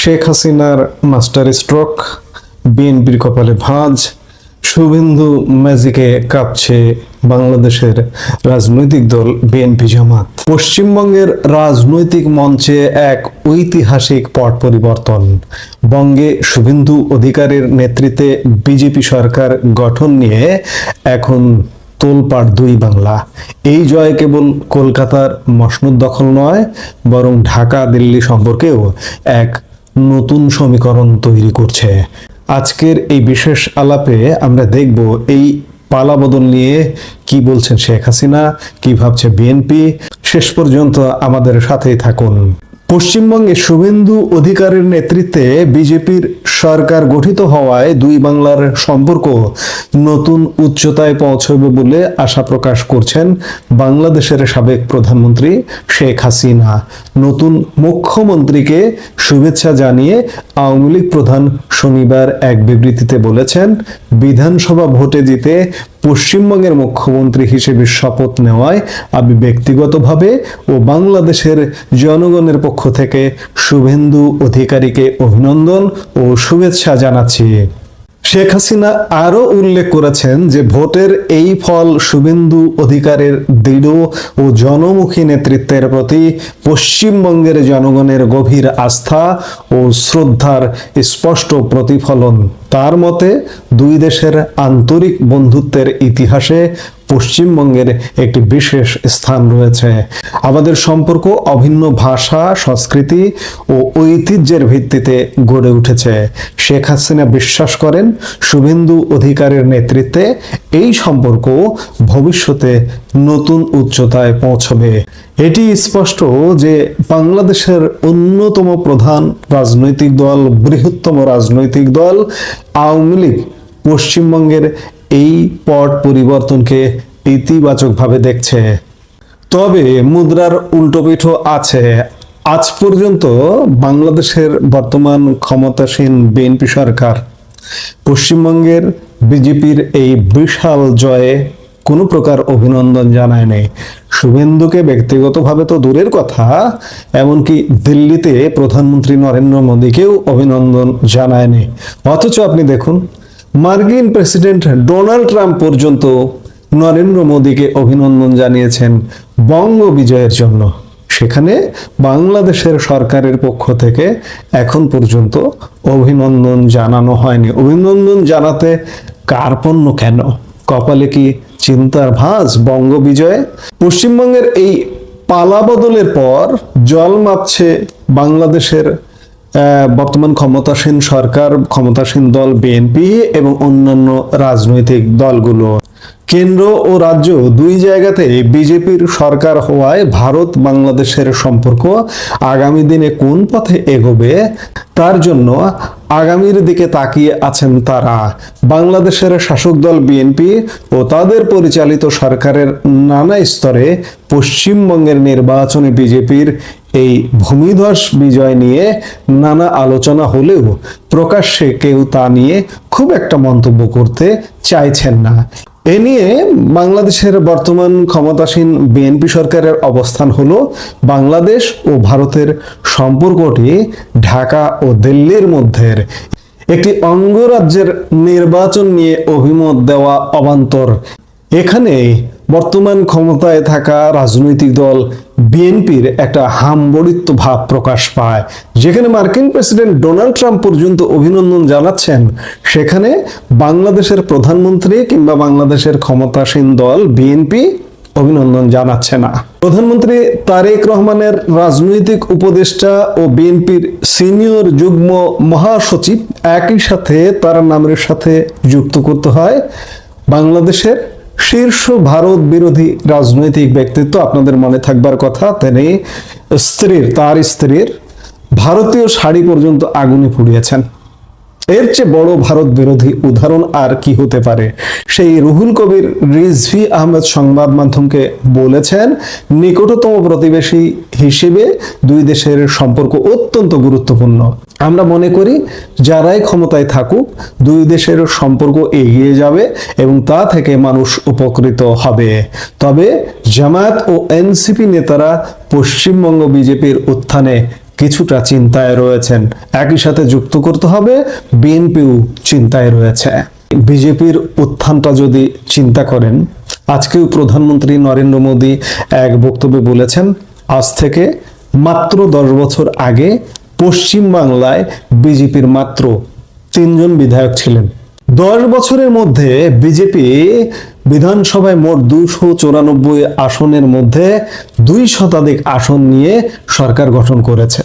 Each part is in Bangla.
শেখ হাসিনার মাস্টার স্ট্রোক, বিএনপির কপালে ভাঁজ, শুভেন্দু ম্যাজিকে কাঁপছে বাংলাদেশের রাজনৈতিক দল বিএনপি জামাত। পশ্চিমবঙ্গের রাজনৈতিক মঞ্চে এক ঐতিহাসিক পট পরিবর্তন। বঙ্গে শুভেন্দু অধিকারীর নেতৃত্বে বিজেপি সরকার গঠন নিয়ে এখন তোলপাড় দুই বাংলা। এই জয় কেবল কলকাতার মসনদ দখল নয়, বরং ঢাকা দিল্লি সম্পর্কেও এক নতুন সমীকরণ তৈরি করছে। আজকের এই বিশেষ আলাপে আমরা দেখব এই পালাবদল নিয়ে কি বলছেন শেখ হাসিনা, কি ভাবছে বিএনপি। শেষ পর্যন্ত আমাদের সাথেই থাকুন। পশ্চিমবঙ্গে শুভেন্দু অধিকারীর নেতৃত্বে বিজেপির সরকার গঠিত হওয়ায় দুই বাংলার সম্পর্ক নতুন উচ্চতায় পৌঁছবে বলে আশা প্রকাশ করছেন বাংলাদেশের সাবেক প্রধানমন্ত্রী শেখ হাসিনা। নতুন মুখ্যমন্ত্রীকে শুভেচ্ছা জানিয়ে আওয়ামী লীগ প্রধান শনিবার এক বিবৃতিতে বলেছেন, বিধানসভা ভোটে জিতে পশ্চিমবঙ্গের মুখ্যমন্ত্রী হিসেবে শপথ নেওয়ায় আমি ব্যক্তিগতভাবে ও বাংলাদেশের জনগণের পক্ষ থেকে শুভেন্দু অধিকারীকে অভিনন্দন ও শুভেচ্ছা জানাচ্ছি। শেখ হাসিনা আরও উল্লেখ করেছেন যে ভোটের এই ফল শুভেন্দু অধিকারের দৃঢ় ও জনমুখী নেতৃত্বের প্রতি পশ্চিমবঙ্গের জনগণের গভীর আস্থা ও শ্রদ্ধার স্পষ্ট প্রতিফলন। তার মতে, দুই দেশের আন্তরিক বন্ধুত্বের ইতিহাসে পশ্চিমবঙ্গের একটি বিশেষ স্থান রয়েছে। আমাদের সম্পর্ক অভিন্ন ভাষা, সংস্কৃতি ও ঐতিহ্যের ভিত্তিতে গড়ে উঠেছে। শেখ হাসিনা বিশ্বাস করেন, শুভেন্দু অধিকারের নেতৃত্বে এই সম্পর্ক ভবিষ্যতে নতুন উচ্চতায় পৌঁছবে। এটি স্পষ্ট যে বাংলাদেশের অন্যতম প্রধান রাজনৈতিক দল, বৃহত্তম রাজনৈতিক দল আওয়ামী লীগ পশ্চিমবঙ্গের এই পট পরিবর্তনকে ইতিবাচকভাবে দেখছে। তবে মুদ্রার উল্টোপিঠও আছে। আজ পর্যন্ত বাংলাদেশের বর্তমান ক্ষমতাসীন বিএনপি সরকার পশ্চিমবঙ্গের বিজেপির এই বিশাল জয়ে কোনো প্রকার অভিনন্দন জানায়নি। শুভেন্দুকে ব্যক্তিগতভাবে তো দূরের কথা, এমনকি দিল্লিতে প্রধানমন্ত্রী নরেন্দ্র মোদীকেও অভিনন্দন জানায়নি। অথচ আপনি দেখুন, মার্কিন প্রেসিডেন্ট ডোনাল্ড ট্রাম্প পর্যন্ত নরেন্দ্র মোদীকে অভিনন্দন জানিয়েছেন বঙ্গ বিজয়ের জন্য। সেখানে বাংলাদেশের সরকারের পক্ষ থেকে এখন পর্যন্ত অভিনন্দন জানানো হয়নি। অভিনন্দন জানাতে কার্পণ্য কেন? কপালে কি চিন্তার ভাঁজ বঙ্গ বিজয়ে? পশ্চিমবঙ্গের এই পালাবদলের পর জল মাপছে বাংলাদেশের বর্তমান ক্ষমতাসীন সরকার, ক্ষমতাসীন দল বিএনপি এবং অন্যান্য রাজনৈতিক দলগুলো। কেন্দ্র ও রাজ্য দুই জায়গাতে বিজেপির সরকার হওয়ায় ভারত বাংলাদেশের সম্পর্ক আগামী দিনে কোন পথে এগোবে তার জন্য আগামীর দিকে তাকিয়ে আছেন তারা। বাংলাদেশের শাসক দল বিএনপি ও তাদের পরিচালিত সরকারের নানা স্তরে পশ্চিমবঙ্গের নির্বাচনে বিজেপির এই ভূমিধস বিজয় নিয়ে নানা আলোচনা হলেও প্রকাশ্যে কেউ তা নিয়ে খুব একটা মন্তব্য করতে চাইছেন না। এ নিয়ে বাংলাদেশের বর্তমান ক্ষমতাসীন বিএনপি সরকারের অবস্থান হলো, বাংলাদেশ ও ভারতের সম্পর্কটি ঢাকা ও দিল্লির মধ্যে একটি অঙ্গরাজ্যের নির্বাচন নিয়ে অভিমত দেওয়া অবান্তর। এখানে বর্তমান ক্ষমতায় থাকা রাজনৈতিক দল বিএনপির একটা হাম্বড়িত্ব ভাব প্রকাশ পায়। যেখানে মার্কিন প্রেসিডেন্ট ডোনাল্ড ট্রাম্প পর্যন্ত অভিনন্দন জানাচ্ছেন, সেখানে বাংলাদেশের প্রধানমন্ত্রী কিংবা বাংলাদেশের ক্ষমতাসীন দল বিএনপি অভিনন্দন জানাচ্ছে না। প্রধানমন্ত্রী তারেক রহমানের রাজনৈতিক উপদেষ্টা ও বিএনপির সিনিয়র যুগ্ম মহাসচিব একই সাথে তার নামের সাথে যুক্ত করতে হয় বাংলাদেশের শীর্ষ ভারত বিরোধী রাজনৈতিক ব্যক্তিত্ব। আপনাদের মনে থাকবার কথা, তিনি তার স্ত্রীর ভারতীয় শাড়ি পর্যন্ত আগুনে পুড়িয়েছেন। এর চেয়ে বড় ভারত বিরোধী উদাহরণ আর কি হতে পারে? সেই রুহুল কবির রিজভী আহমেদ সংবাদ মাধ্যমকে বলেছেন, নিকটতম প্রতিবেশী হিসেবে দুই দেশের সম্পর্ক অত্যন্ত গুরুত্বপূর্ণ। আমরা মনে করি যারাই ক্ষমতায় থাকুক, দুই দেশের সম্পর্ক এগিয়ে যাবে এবং তা থেকে মানুষ উপকৃত হবে। তবে জামায়াত ও এনসিপি নেতারা পশ্চিমবঙ্গ বিজেপির উত্থানে কিছুটা চিন্তায় রয়েছেন। একই সাথে যুক্ত করতে হবে বিএনপিও চিন্তায় রয়েছে। বিজেপির উত্থানটা যদি চিন্তা করেন, আজকেও প্রধানমন্ত্রী নরেন্দ্র মোদী এক বক্তব্যে বলেছেন, আজ থেকে মাত্র 10 বছর আগে পশ্চিম বাংলায় বিজেপির মাত্র 3 জন বিধায়ক ছিলেন। 10 বছরের মধ্যে বিজেপি বিধানসভায় মোট 294 আসনের মধ্যে 2 শতাধিক আসন নিয়ে সরকার গঠন করেছে।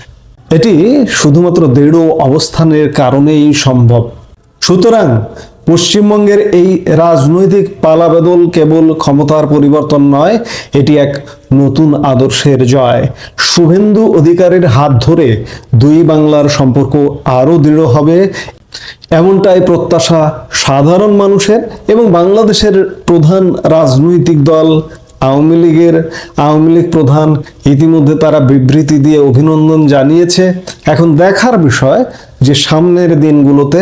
এটি শুধুমাত্র দৃঢ় অবস্থানের কারণেই সম্ভব। সুতরাং পশ্চিমবঙ্গের এই রাজনৈতিক পালাবদল কেবল ক্ষমতার পরিবর্তন নয়, এটি এক নতুন আদর্শের জয়। শুভেন্দু অধিকারীর হাত ধরে দুই বাংলার সম্পর্ক আরো দৃঢ় হবে, এমনটাই প্রত্যাশা সাধারণ মানুষের। এবং বাংলাদেশের প্রধান রাজনৈতিক দল আওয়ামী লীগ প্রধান ইতিমধ্যে তারা বিবৃতি দিয়ে অভিনন্দন জানিয়েছে। এখন দেখার বিষয় যে সামনের দিনগুলোতে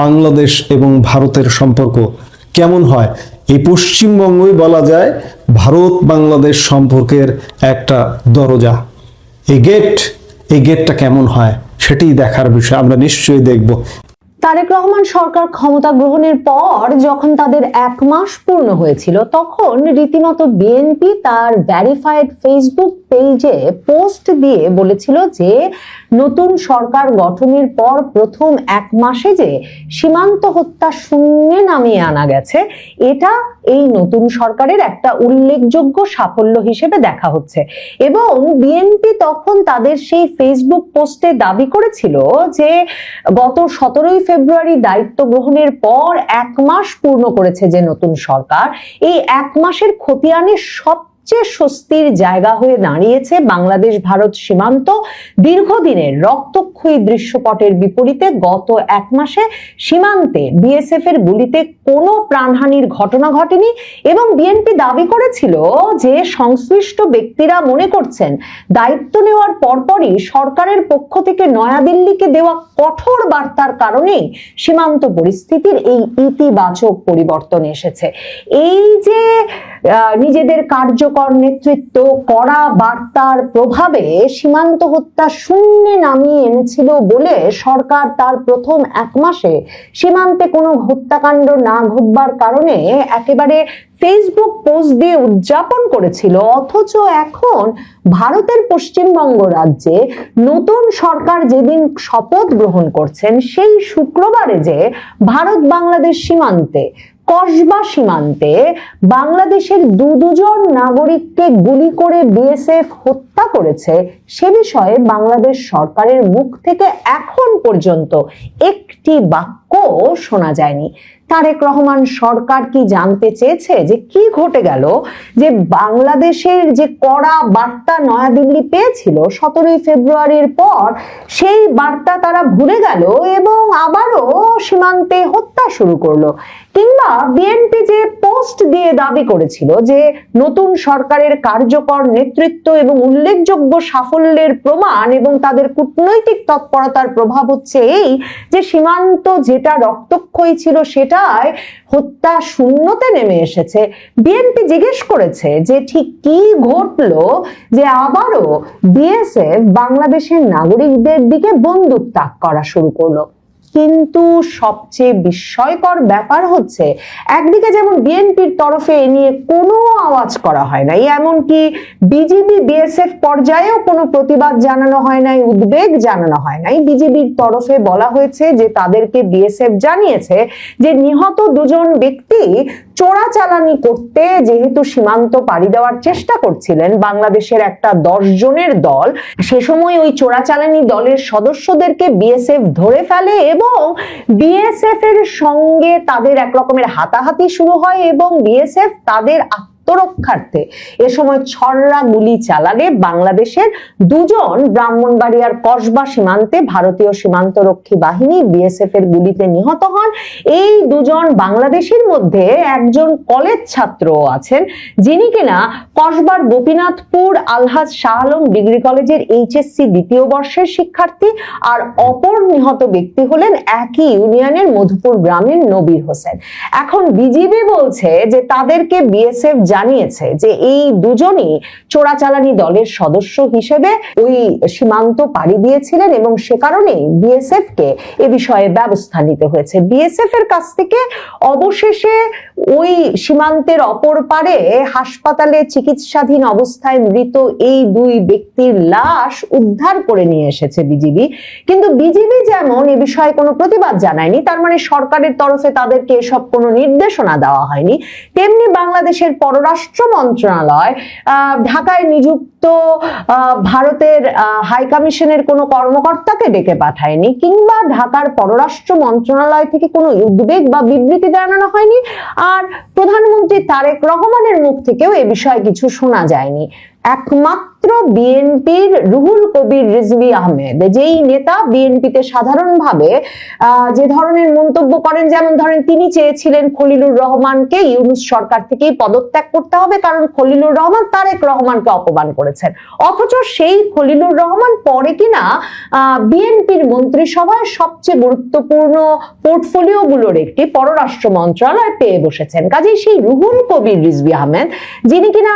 বাংলাদেশ এবং ভারতের সম্পর্ক কেমন হয়। এই পশ্চিমবঙ্গই বলা যায় ভারত বাংলাদেশ সম্পর্কের একটা দরজা। এই গেটটা কেমন হয় সেটি দেখার বিষয়, আমরা নিশ্চয়ই দেখব। তারেক রহমান সরকার ক্ষমতা গ্রহণের পর যখন তাদের 1 মাস পূর্ণ হয়েছিল, তখন রীতিমতো বিএনপি তার ভেরিফাইড ফেসবুক পেজে পোস্ট দিয়ে বলেছিল যে নতুন সরকার গঠনের পর প্রথম 1 মাসে যে সীমান্ত হত্যা শূন্যে নামিয়ে আনা গেছে, এটা এই নতুন সরকারের একটা উল্লেখযোগ্য সাফল্য হিসেবে দেখা হচ্ছে। এবং বিএনপি তখন তাদের সেই ফেসবুক পোস্টে দাবি করেছিল যে গত 17 ফেব্রুয়ারি দায়িত্ব গ্রহণের পর 1 মাস পূর্ণ করেছে যে নতুন সরকার, এই 1 মাসের খতিয়ানের সবচেয়ে স্বস্তির জায়গা হয়ে দাঁড়িয়েছে বাংলাদেশ ভারত সীমান্ত। দীর্ঘদিনের রক্তক্ষয়ী দৃশ্যপটের বিপরীতে গত 1 মাসে সীমান্তে বিএসএফ এর গুলিতে কোনো প্রাণহানির ঘটনা ঘটেনি। এবং বিএনপি দাবি করেছিল যে সংশ্লিষ্ট ব্যক্তিরা মনে করছেন দায়িত্ব নেওয়ার পরপরই সরকারের পক্ষ থেকে নয়াদিল্লিকে দেওয়া কঠোর বার্তার কারণেই সীমান্ত পরিস্থিতির এই ইতিবাচক পরিবর্তন এসেছে। এই যে নিজেদের কার্যকর নেতৃত্ব কড়া বার্তার প্রভাবে সীমান্ত হত্যা শূন্যে নামিয়ে এনেছিল বলে সরকার তার প্রথম 1 মাসে সীমান্তে কোনো হত্যাকাণ্ড না ঘটবার কারণে একেবারে ফেসবুক পোস্ট দিয়ে উদযাপন করেছিল। অথচ এখন ভারতের পশ্চিমবঙ্গ রাজ্যে নতুন সরকার যেদিন শপথ গ্রহণ করছেন, সেই শুক্রবারে যে ভারত বাংলাদেশ সীমান্তে কসবা সীমান্তে বাংলাদেশের দুজন নাগরিককে গুলি করে বিএসএফ হত্যা করেছে, সে বিষয়ে বাংলাদেশ সরকারের মুখ থেকে এখন পর্যন্ত একটি বাক্য শোনা যায়নি। তারেক রহমান সরকার কি জানতে চেয়েছে যে কি ঘটে গেল, যে বাংলাদেশের যে কড়া বার্তা নয়াদিল্লি পেয়েছিল 17 ফেব্রুয়ারির পর, সেই বার্তা তারা ভুলে গেল এবং আবারও সীমান্তে হত্যা শুরু করলো? কিংবা বিএনপি যে পোস্ট দিয়ে দাবি করেছিল যে নতুন সরকারের কার্যকর নেতৃত্ব এবং উল্লেখযোগ্য সাফল্যের প্রমাণ এবং তাদের কূটনৈতিক তৎপরতার প্রভাব হচ্ছে এই যে সীমান্ত যেটা রক্তক্ষয়ী ছিল সেটাই হত্যা শূন্যতে নেমে এসেছে, বিএনপি জিজ্ঞেস করেছে যে ঠিক কি ঘটলো যে আবারও বিএসএফ বাংলাদেশের নাগরিকদের দিকে বন্দুক তাক করা শুরু করলো? কিন্তু সবচেয়ে বিস্ময়কর ব্যাপার হচ্ছে, একদিকে যেমন বিএনপির তরফে এ নিয়ে কোনো আওয়াজ করা হয় নাই, এমনকি বিজিবি বিএসএফ পর্যায়েও কোনো প্রতিবাদ জানানো হয় নাই, উদ্বেগ জানানো হয় নাই। বিজিবির তরফে বলা হয়েছে যে তাদেরকে বিএসএফ জানিয়েছে যে নিহত 2 ব্যক্তি চোরাচালানি করতে যেহেতু সীমান্ত পাড়ি দেওয়ার চেষ্টা করছিলেন বাংলাদেশের একটা 10 জনের দল, সে সময় ওই চোরাচালানি দলের সদস্যদেরকে বিএসএফ ধরে ফেলে এবং বিএসএফ এর সঙ্গে তাদের এক রকমের হাতাহাতি শুরু হয় এবং বিএসএফ তাদের আত্মরক্ষার্থে এ সময় ছররা গুলি চালালে বাংলাদেশের 2 জন ব্রাহ্মণবাড়িয়ার কসবা সীমান্তে ভারতীয় সীমান্তরক্ষী বাহিনী বিএসএফ এর গুলিতে নিহত হন। এই 2 জন বাংলাদেশীর মধ্যে একজন কলেজ ছাত্র আছেন, যিনি কিনা কসবার গোপীনাথপুর আলহাজ শাহ আলম ডিগ্রি কলেজের এইচএসসি 2য় বর্ষের শিক্ষার্থী। আর অপর নিহত ব্যক্তি হলেন একই ইউনিয়নের মধুপুর গ্রামের নবীর হোসেন। এখন বিজিবি বলছে যে তাদেরকে বিএসএফ জানিয়েছে যে এই দুজনই চোরাচালানি দলের সদস্য হিসেবে ওই সীমান্ত পাড়ি দিয়েছিলেন এবং সে কারণেই বিএসএফ কে এ বিষয়ে ব্যবস্থা নিতে হয়েছে। বিএসএফ এর কাছ থেকে অবশেষে ওই সীমান্তের অপর পারে হাসপাতালে চিকিৎসাধীন অবস্থায় মৃত এই দুই ব্যক্তির লাশ উদ্ধার করে নিয়ে এসেছে বিজিবি। কিন্তু বিজিবি যেমন এ বিষয়ে কোনো প্রতিবাদ জানায়নি, তার মানে সরকারের তরফে তাদেরকে এসব কোনো নির্দেশনা দেওয়া হয়নি, তেমনি বাংলাদেশের পররাষ্ট্র মন্ত্রণালয় ঢাকায় নিযুক্ত ভারতের হাই কমিশনের কোনো কর্মকর্তাকে ডেকে পাঠায়নি, কিংবা ঢাকার পররাষ্ট্র মন্ত্রণালয় থেকে কোনো উদ্বেগ বা বিবৃতি জানানো হয়নি। আর প্রধানমন্ত্রী তারেক রহমানের মুখ থেকেও এ বিষয়ে কিছু শোনা যায়নি। একমাত্র বিএনপির রুহুল কবির রিজভী আহমেদ, যেই নেতা বিএনপিতে সাধারণভাবে যে ধরনের মন্তব্য করেন, যেমন ধরেন তিনি চেয়েছিলেন খলিলুর রহমানকে ইউনূস সরকার থেকেই পদত্যাগ করতে হবে কারণ খলিলুর রহমান তারেক রহমানকে অপমান করেছেন, অথচ সেই খলিলুর রহমান পরে কিনা বিএনপির মন্ত্রিসভায় সবচেয়ে গুরুত্বপূর্ণ পোর্টফোলিও গুলোর একটি পররাষ্ট্র মন্ত্রণালয় পেয়ে বসেছেন। কাজেই সেই রুহুল কবির রিজভী আহমেদ, যিনি কিনা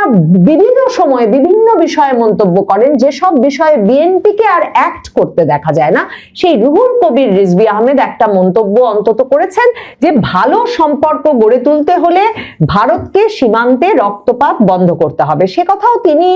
বিভিন্ন সময় বিভিন্ন বিষয়ে মন্তব্য করেন, যেসব বিষয়ে বিএনপিকে আর অ্যাক্ট করতে দেখা যায় না, সেই রুহুল কবির রিজভী আহমেদ একটা মন্তব্য অন্তত করেছেন যে ভালো সম্পর্ক গড়ে তুলতে হলে ভারতকে সীমান্তে রক্তপাত বন্ধ করতে হবে। সে কথাও তিনি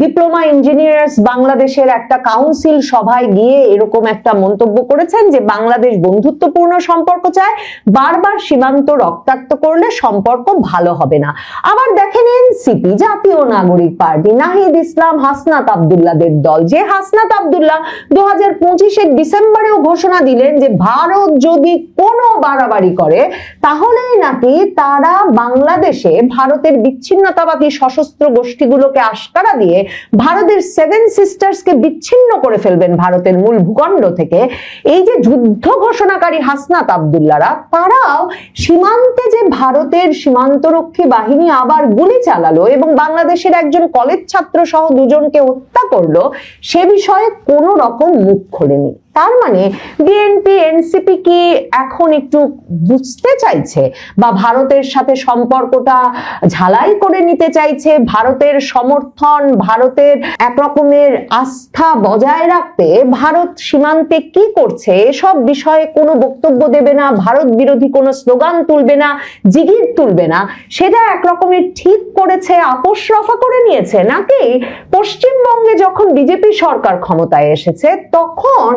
ডিপ্লোমা ইঞ্জিনিয়ার্স বাংলাদেশের একটা কাউন্সিল সভায় গিয়ে এরকম একটা মন্তব্য করেছেন যে বাংলাদেশ বন্ধুত্বপূর্ণ সম্পর্ক চায়, বারবার সীমান্ত রক্তাক্ত করলে সম্পর্ক ভালো হবে না। আবার দেখেন এনসিপি, জাতীয় নাগরিক পার্টি, নাহিদ ইসলাম, হাসনাত আব্দুল্লাহদের দল, যে হাসনাত আব্দুল্লাহ 2025-এর ডিসেম্বরেও ঘোষণা দিলেন যে ভারত যদি কোনো বাড়াবাড়ি করে তাহলেই নাকি তারা বাংলাদেশে ভারতের বিচ্ছিন্নতাবাদী সশস্ত্র গোষ্ঠীগুলোকে আশকারা দিয়ে ভারতের সেভেন সিস্টার্সকে বিচ্ছিন্ন করে ফেলবেন ভারতের মূল ভূখণ্ড থেকে। এই যে যুদ্ধ ঘোষণাকারী হাসনাত আব্দুল্লাহরা, তারাও সীমান্তে যে ভারতের সীমান্তরক্ষী বাহিনী আবার গুলি চালালো এবং বাংলাদেশের একজন কলেজ ছাত্র সহ দুজনকে হত্যা করলো, সে বিষয়ে কোনো রকম মুখ খোলেনি। তার মানে বিএনপি এনসিপি কি এখন একটু বুঝতে চাইছে বা ভারতের সাথে সম্পর্কটা ঝালাই করে নিতে চাইছে, ভারতের সমর্থন, ভারতের একরকমের আস্থা বজায় রাখতে ভারত সীমান্তে কি করছে এসব বিষয়ে কোনো বক্তব্য দেবে না, ভারত বিরোধী কোনো স্লোগান তুলবে না, জিগির তুলবে না, সেটা একরকমের ঠিক করেছে, আপোষ রফা করে নিয়েছে? নাকি পশ্চিমবঙ্গে যখন বিজেপি সরকার ক্ষমতায় এসেছে তখন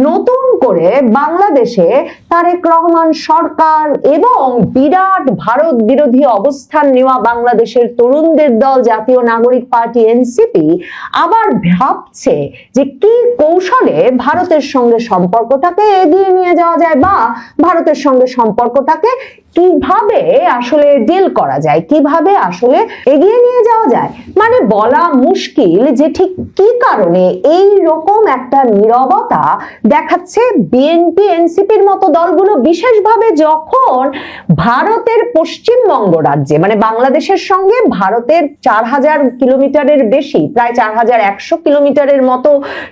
নতুন করে বাংলাদেশে তারেক রহমান সরকার এবং বিরাট ভারত বিরোধী অবস্থান নেওয়া বাংলাদেশের তরুণদের দল জাতীয় নাগরিক পার্টি এনসিপি আবার ভাবছে যে কি কৌশলে ভারতের সঙ্গে সম্পর্কটাকে এগিয়ে নিয়ে যাওয়া যায় বা ভারতের সঙ্গে সম্পর্কটাকে কিভাবে আসলে ডিল করা যায়, কিভাবে আসলে এগিয়ে নিয়ে যাওয়া যায়। মানে বলা মুশকিল যে ঠিক কি কারণে এই রকম একটা নীরবতা দেখাচ্ছে বিএনপি এনসিপির মতো দলগুলো, বিশেষভাবে যখন ভারতের পশ্চিমবঙ্গ রাজ্যে মানে বাংলাদেশের সঙ্গে ভারতের 4000 কিলোমিটারের বেশি, প্রায় 4100 কিলোমিটারের মতো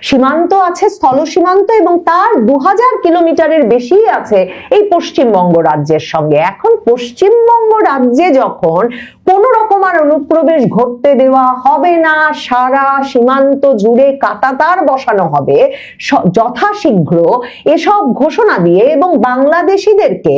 সীমান্ত আছে, স্থল সীমান্ত, এবং তার 2000 কিলোমিটারের বেশি আছে এই পশ্চিমবঙ্গ রাজ্যের সঙ্গে। এখন পশ্চিমবঙ্গ রাজ্যে যখন কোন রকম আর অনুপ্রবেশ ঘটতে দেওয়া হবে না, সারা সীমান্ত জুড়ে কাঁটাতার বসানো হবে যথাশীঘ্র এসব ঘোষণা দিয়ে এবং বাংলাদেশিদেরকে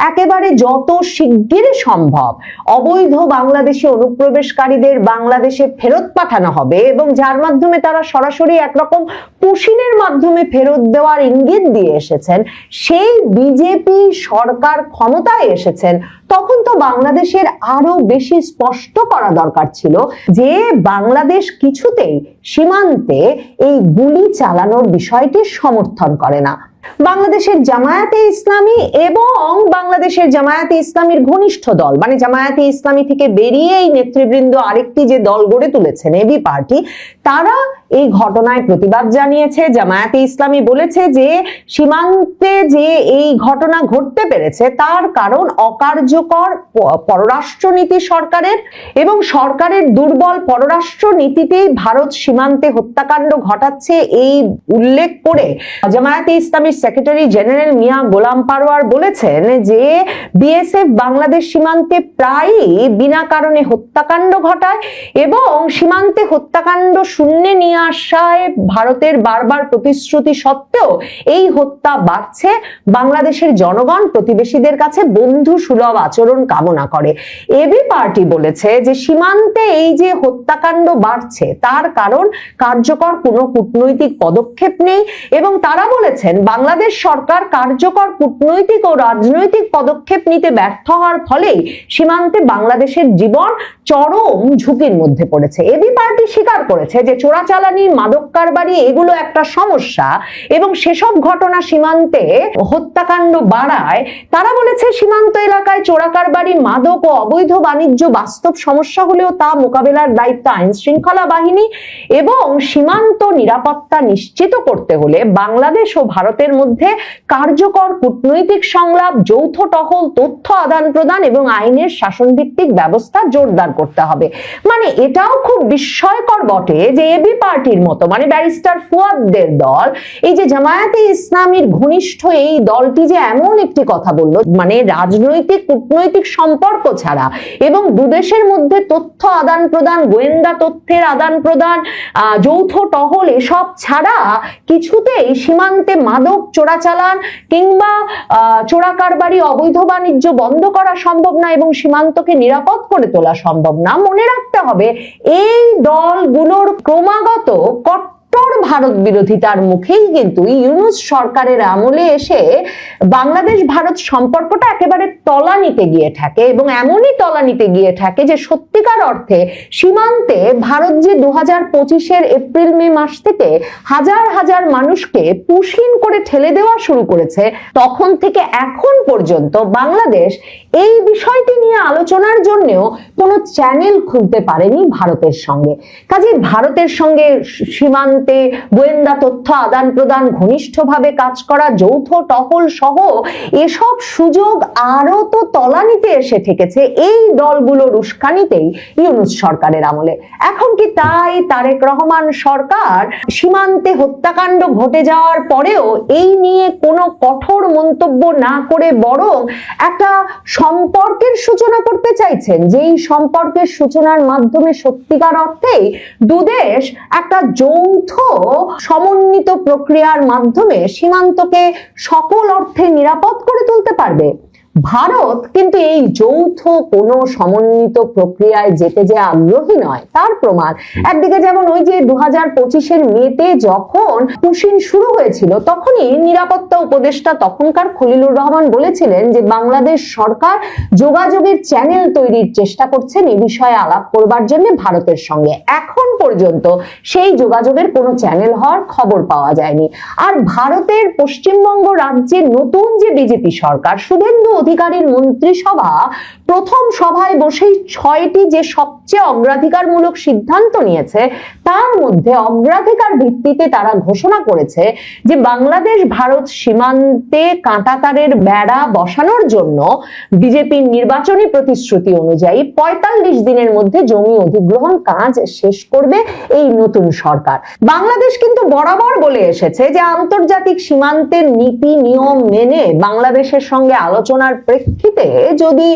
একেবারে যত শিগগির সম্ভব অবৈধ বাংলাদেশি অনুপ্রবেশকারীদের বাংলাদেশে ফেরত পাঠানো হবে এবং যার মাধ্যমে তারা সরাসরি একরকম পুশিনের মাধ্যমে ফেরত দেওয়ার ইঙ্গিত দিয়ে এসেছেন, সেই বিজেপি সরকার ক্ষমতায় এসেছেন তখন তো বাংলাদেশের আরো বেশি স্পষ্ট করা দরকার ছিল যে বাংলাদেশ কিছুতেই সীমান্তে এই গুলি চালানোর বিষয়টি সমর্থন করে না। বাংলাদেশের জামায়াতে ইসলামী এবং বাংলাদেশের জামায়াতে ইসলামীর ঘনিষ্ঠ দল মানে জামায়াতে ইসলামী থেকে বেরিয়ে এই নেতৃবৃন্দ আরেকটি যে দল গড়ে তুলেছেন এবি পার্টি, তারা এই ঘটনায় প্রতিবাদ জানিয়েছে। জামায়াতে ইসলামী বলেছে যে সীমান্তে যে এই ঘটনা ঘটতে পেরেছে তার কারণ অকার্যকর পররাষ্ট্রনীতি সরকারের, এবং সরকারের দুর্বল পররাষ্ট্র নীতিতেই ভারত সীমান্তে হত্যাকাণ্ড ঘটাচ্ছে এই উল্লেখ করে জামায়াতে ইসলামীর সেক্রেটারি জেনারেল মিয়া গোলাম পারওয়ার বলেছেন যে বিএসএফ বাংলাদেশ সীমান্তে প্রায়ই বিনা কারণে হত্যাকাণ্ড ঘটায় এবং সীমান্তে হত্যাকাণ্ড শূন্যে নিয়ে আসায় ভারতের বারবার প্রতিশ্রুতি সত্ত্বেও এই হত্যা বাড়ছে। বাংলাদেশের জনগণ প্রতিবেশীদের কাছে বন্ধু সুলভ আচরণ কামনা করে। এবি পার্টি বলেছে যে সীমান্তে এই যে হত্যাকাণ্ড বাড়ছে তার কারণ কার্যকর কোনো কূটনৈতিক পদক্ষেপ নেই, এবং তারা বলেছেন বাংলাদেশ সরকার কার্যকর কূটনৈতিক ও রাজনৈতিক পদক্ষেপ নিতে ব্যর্থ হওয়ার ফলেই সীমান্তে বাংলাদেশের জীবন চরম ঝুঁকির মধ্যে পড়েছে। এবি পার্টি স্বীকার করেছে যে চোরাচালানি, মাদক কারবারি এগুলো একটা সমস্যা এবং সেসব ঘটনা সীমান্তে হত্যাকাণ্ড বাড়ায়। তারা বলেছে সীমান্ত এলাকায় চোরা কারবারি, মাদক ও অবৈধ বাণিজ্য বাস্তব সমস্যা হলেও তা মোকাবেলার দায়িত্ব আইন শৃঙ্খলা বাহিনী, এবং সীমান্ত নিরাপত্তা নিশ্চিত করতে হলে বাংলাদেশ ও ভারতের মধ্যে কার্যকর কূটনৈতিক সংলাপ, যৌথ টহল, তথ্য আদান প্রদান এবং আইনের শাসনভিত্তিক ব্যবস্থা জোরদার করতে হবে। মানে এটাও খুব বিস্ময়কর বটে যে এবি পার্টির মতো, মানে ব্যারিস্টার ফুয়াদদের দল, এই যে জামায়াতে ইসলামীর ঘনিষ্ঠ এই দলটি যে এমন একটি কথা বলল, মানে রাজনৈতিক কূটনৈতিক সম্পর্ক ছাড়া এবং দুদেশের মধ্যে তথ্য আদান প্রদান, গোয়েন্দা তথ্যের আদান প্রদান, যৌথ টহল এসব ছাড়া কিছুতেই সীমান্তে মাদক চোরাচালান কিংবা চোরা কারবারি, অবৈধ বাণিজ্য বন্ধ করা সম্ভব না এবং সীমান্তকে নিরাপদ করে তোলা সম্ভব না। মনে রাখতে হবে এই দলগুলোর ক্রমাগত ভারত বিরোধিতার মুখেই কিন্তু ইউনূস সরকারের আমলে এসে বাংলাদেশ ভারত সম্পর্কটা একেবারে তলানিতে গিয়ে থাকে, এবং এমনই তলানিতে গিয়ে থাকে যে সত্যিকার অর্থে সীমান্তে ভারত যে 2025-এর এপ্রিল মে মাস থেকে হাজার হাজার মানুষকে পুশিন করে ঠেলে দেওয়া শুরু করেছে, তখন থেকে এখন পর্যন্ত বাংলাদেশ এই বিষয়টি নিয়ে আলোচনার জন্যও কোনো চ্যানেল খুলতে পারেনি ভারতের সঙ্গে। কাজে ভারতের সঙ্গে সীমান্ত গোয়েন্দা তথ্য আদান প্রদান, ঘনিষ্ঠভাবে কাজ করা, যৌথ টহল সহ এসব সুযোগ আরো তো তলানিতে এসে ঠেকেছে এই দলগুলোর উস্কানিতেই ইউনূস সরকারের আমলে। এখন কি তাই তারেক রহমান সরকার সীমান্তে হত্যাকাণ্ড ঘটে যাওয়ার পরেও এই নিয়ে কোনো কঠোর মন্তব্য না করে বরং একটা সম্পর্কের সূচনা করতে চাইছেন, যেই সম্পর্কের সূচনার মাধ্যমে সত্যিকার অর্থেই দুদেশ একটা যৌথ সমন্বিত প্রক্রিয়ার মাধ্যমে সীমান্তকে সকল অর্থে নিরাপদ করে তুলতে পারবে? ভারত কিন্তু এই যৌথ কোন সমন্বিত প্রক্রিয়ায় যেতে যে আগ্রহী নয় তার প্রমাণ একদিকে যেমন ওই যে 2025-এর মেতে যখন পুশিন শুরু হয়েছিল তখনই নিরাপত্তা উপদেষ্টা তখনকার খলিলুর রহমান বলেছিলেন যে বাংলাদেশ সরকার যোগাযোগের চ্যানেল তৈরির চেষ্টা করছেন এই বিষয়ে আলাপ করবার জন্য ভারতের সঙ্গে। এখন পর্যন্ত সেই যোগাযোগের কোনো চ্যানেল হওয়ার খবর পাওয়া যায়নি। আর ভারতের পশ্চিমবঙ্গ রাজ্যের নতুন যে বিজেপি সরকার, শুভেন্দু অধিকারীর মন্ত্রিসভা প্রথম সভায় বসেই 6টি যে সবচেয়ে অগ্রাধিকারমূলক সিদ্ধান্ত নিয়েছে তার মধ্যে অগ্রাধিকার ভিত্তিতে তারা ঘোষণা করেছে যে বাংলাদেশ ভারত সীমান্তে কাঁটাতারের বেড়া বসানোর জন্য বিজেপির নির্বাচনী প্রতিশ্রুতি অনুযায়ী 45 দিনের মধ্যে জমি অধিগ্রহণ কাজ শেষ করবে এই নতুন সরকার। বাংলাদেশ কিন্তু বরাবর বলে এসেছে যে আন্তর্জাতিক সীমান্তের নীতি নিয়ম মেনে বাংলাদেশের সঙ্গে আলোচনার প্রেক্ষিতে যদি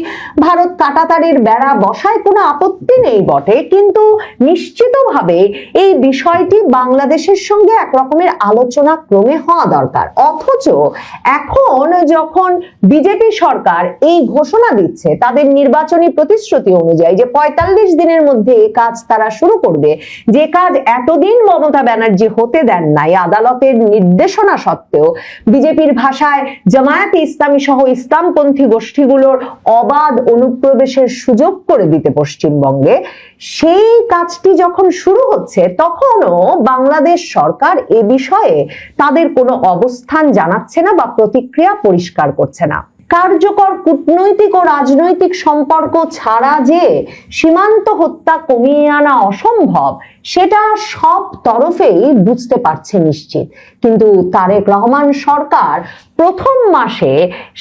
ভারত কাঁটাতারের বেড়া বসায় কোনো আপত্তি নেই বটে, কিন্তু নিশ্চিতভাবে এই বিষয়টি বাংলাদেশের সঙ্গে এক রকমের আলোচনা ক্রমে হওয়া দরকার। অথচ এখন যখন বিজেপি সরকার এই ঘোষণা দিচ্ছে তাদের নির্বাচনী প্রতিশ্রুতি অনুযায়ী যে 45 দিনের মধ্যে এই কাজ তারা শুরু করবে, যে কাজ এতদিন মমতা ব্যানার্জি হতে দেন নাই আদালতের নির্দেশনা সত্ত্বেও, বিজেপির ভাষায় জামায়াতে ইসলামী সহ ইসলামপন্থী গোষ্ঠীগুলোর অবাধ অনুপ্রবেশের সুযোগ করে দিতে পশ্চিমবঙ্গে, সেই কাজটি যখন শুরু হচ্ছে তখনও বাংলাদেশ সরকার এ বিষয়ে তাদের কোনো অবস্থান জানাচ্ছে না বা প্রতিক্রিয়া পরিষ্কার করছে না। কার্যকর কূটনৈতিক ও রাজনৈতিক সম্পর্ক ছাড়া যে সীমান্ত হত্যা কমিয়ে আনা অসম্ভব সেটা সব তরফেই বুঝতে পারছে নিশ্চিত। কিন্তু তারেক রহমান সরকার প্রথম মাসে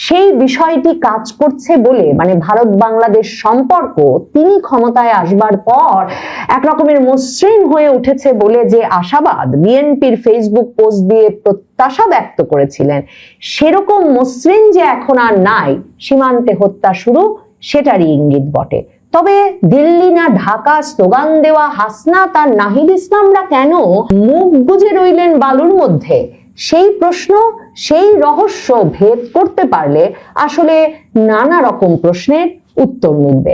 সেই বিষয়টি কাজ করছে বলে, মানে ভারত বাংলাদেশ সম্পর্ক তিনি ক্ষমতায় আসবার পর এক রকমের মসৃণ হয়ে উঠেছে বলে যে আশাবাদ বিএনপির ফেসবুক পোস্ট দিয়ে প্রত্যাশা ব্যক্ত করেছিলেন, সেরকম মসৃণ যে এখন আর নাই, সীমান্তে হত্যা শুরু সেটারই ইঙ্গিত বটে। তবে দিল্লি না ঢাকা স্লোগান দেওয়া হাসনাত আর নাহিদ ইসলামরা কেন মুখ বুজে রইলেন বালুর মধ্যে, সেই প্রশ্ন, সেই রহস্য ভেদ করতে পারলে আসলে নানা রকম প্রশ্নের উত্তর মিলবে।